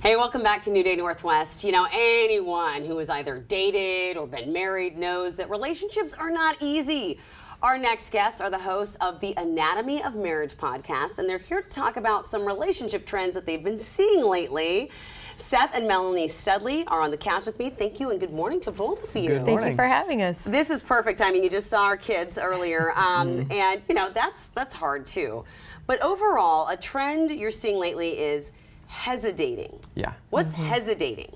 Hey, welcome back to New Day Northwest. You know, anyone who has either dated or been married knows that relationships are not easy. Our next guests are the hosts of the Anatomy of Marriage podcast, and they're here to talk about some relationship trends that they've been seeing lately. Seth and Melanie Studley are on the couch with me. Thank you and good morning to both of you. Good morning. Thank you for having us. This is perfect timing. You just saw our kids earlier, and you know that's hard too. But overall, a trend you're seeing lately is hesidating. Yeah. What's hesitating?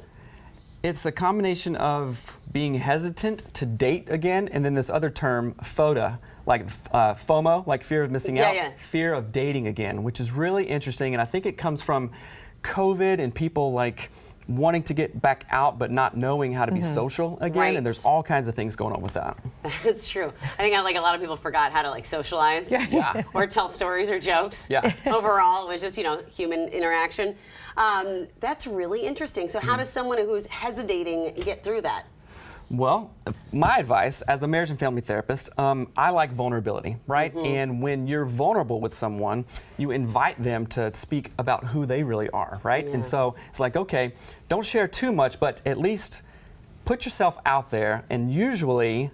It's a combination of being hesitant to date again, and then this other term, FODA, like FOMO, like fear of missing out, fear of dating again, which is really interesting. And I think it comes from COVID and people like wanting to get back out but not knowing how to be social again, and there's all kinds of things going on with that. That's true. I think like a lot of people forgot how to like socialize or tell stories or jokes. Overall, it was just, you know, human interaction. That's really interesting. So how does someone who's hesitating get through that? Well, my advice as a marriage and family therapist, I like vulnerability, right? And when you're vulnerable with someone, you invite them to speak about who they really are, right? And so it's like, okay, don't share too much, but at least put yourself out there, and usually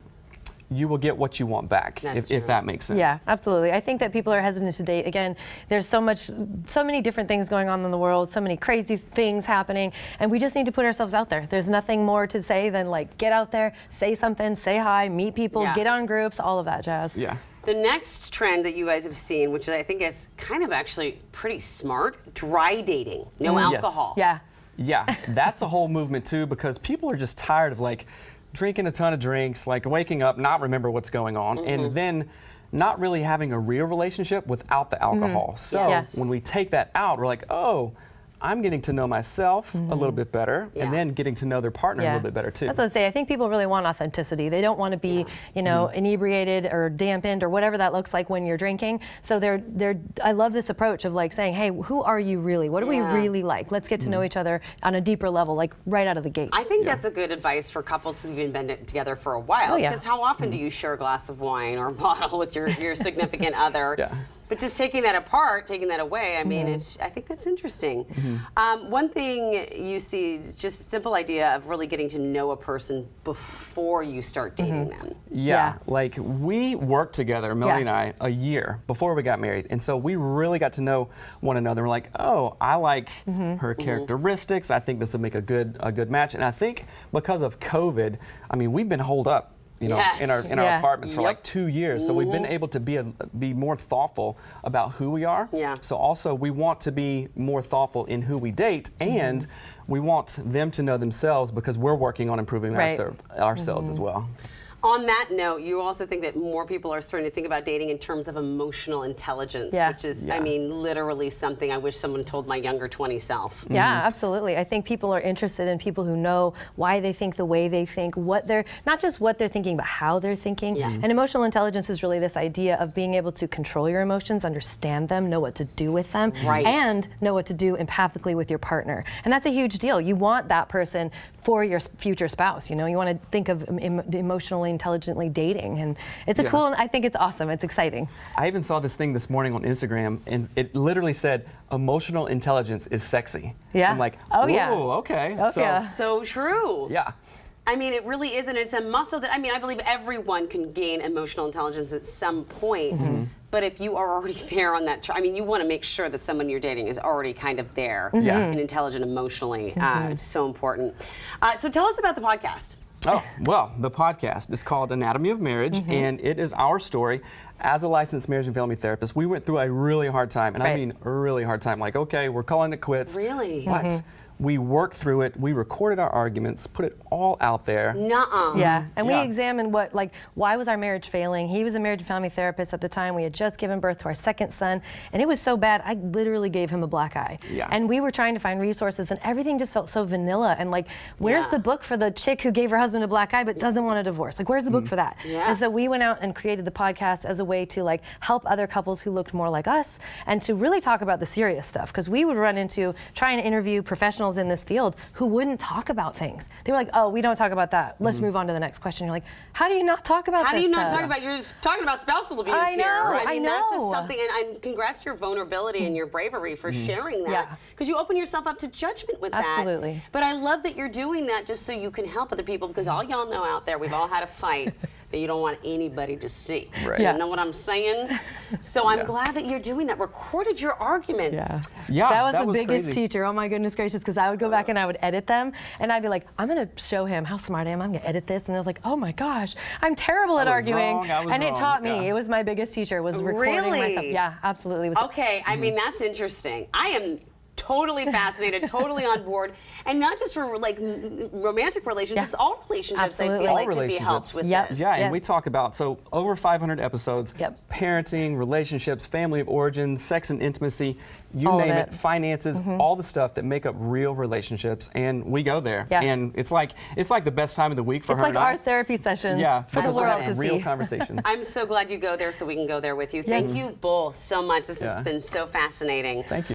you will get what you want back, if that makes sense. Yeah, absolutely. I think that people are hesitant to date. Again, there's so many different things going on in the world, so many crazy things happening, and we just need to put ourselves out there. There's nothing more to say than like get out there, say something, say hi, meet people, get on groups, all of that jazz. Yeah. The next trend that you guys have seen, which I think is kind of actually pretty smart, dry dating, no alcohol. Yeah. Yeah, that's a whole movement too, because people are just tired of like drinking a ton of drinks, like waking up, not remember what's going on, and then not really having a real relationship without the alcohol. So when we take that out, we're like, oh, I'm getting to know myself a little bit better, and then getting to know their partner a little bit better too. That's what I say. I think people really want authenticity. They don't want to be, you know, inebriated or dampened or whatever that looks like when you're drinking. So I love this approach of like saying, hey, who are you really? What do we really like? Let's get to know each other on a deeper level, like right out of the gate. I think that's a good advice for couples who've been together for a while. Because how often do you share a glass of wine or a bottle with your significant other? But just taking that apart, taking that away, I mean, I think that's interesting. One thing you see is just a simple idea of really getting to know a person before you start dating them. Like we worked together, Melanie and I, a year before we got married. And so we really got to know one another. We're like, oh, I like her characteristics. I think this would make a good match. And I think because of COVID, I mean, we've been holed up, you know, in our apartments for like 2 years. So we've been able to be more thoughtful about who we are. So also we want to be more thoughtful in who we date, and we want them to know themselves because we're working on improving ourselves as well. On that note, you also think that more people are starting to think about dating in terms of emotional intelligence, which is, I mean, literally something I wish someone told my younger 20 self. Yeah, absolutely. I think people are interested in people who know why they think the way they think, not just what they're thinking, but how they're thinking. And emotional intelligence is really this idea of being able to control your emotions, understand them, know what to do with them, and know what to do empathically with your partner. And that's a huge deal. You want that person for your future spouse. You know, you want to think of emotionally intelligently dating, and it's I think it's awesome. It's exciting. I even saw this thing this morning on Instagram, and it literally said emotional intelligence is sexy. I'm like, okay. So true. Yeah. I mean, it really is, and it's a muscle that, I mean, I believe everyone can gain emotional intelligence at some point, but if you are already there on that, I mean, you want to make sure that someone you're dating is already kind of there and intelligent emotionally. It's so important. So tell us about the podcast. Oh, well, the podcast is called Anatomy of Marriage, and it is our story. As a licensed marriage and family therapist, we went through a really hard time, and I mean a really hard time. Like, okay, we're calling it quits. Really? But we worked through it. We recorded our arguments, put it all out there. Yeah, and we examined why was our marriage failing? He was a marriage and family therapist at the time. We had just given birth to our second son, and it was so bad, I literally gave him a black eye. And we were trying to find resources, and everything just felt so vanilla. And like, where's the book for the chick who gave her husband a black eye but doesn't want a divorce? Like, where's the book for that? And so we went out and created the podcast as a way to like help other couples who looked more like us, and to really talk about the serious stuff, because we would run into trying to interview professional professionals in this field who wouldn't talk about things. They were like, oh, we don't talk about that. Let's move on to the next question. You're like, how do you not talk about this? How do you not stuff? talk about, you're just talking about spousal abuse I know, here. I mean, that's just know. something, and congrats to your vulnerability and your bravery for sharing that. Yeah. Because you open yourself up to judgment with that. Absolutely. But I love that you're doing that just so you can help other people, because all y'all know out there, we've all had a fight that you don't want anybody to see. Right. Yeah. You know what I'm saying? So I'm glad that you're doing that. Recorded your arguments. Yeah, that was the biggest crazy. teacher. Oh my goodness gracious, because I would go back and I would edit them, and I'd be like, I'm gonna show him how smart I am. I'm gonna edit this, and I was like, oh my gosh, I'm terrible at was arguing. wrong, I was and it wrong, taught me. yeah. It was my biggest teacher. Was recording Really? myself. Yeah, absolutely. It was Okay, I mean, that's interesting. I am totally fascinated, totally on board, and not just for like romantic relationships, all relationships. I Absolutely. feel All like could be relationships. helped with Yep. this. Yeah, and Yeah. we talk about, so over 500 episodes, Yep. parenting, relationships, family of origin, sex and intimacy, you All of name it. it, finances, all the stuff that make up real relationships, and we go there. Yeah. And it's like the best time of the week for It's her like and I. our therapy sessions Yeah, for the because we're world having to real see. conversations. I'm so glad you go there so we can go there with you. Yes. Thank you both so much. This has Yeah. been so fascinating. Thank you.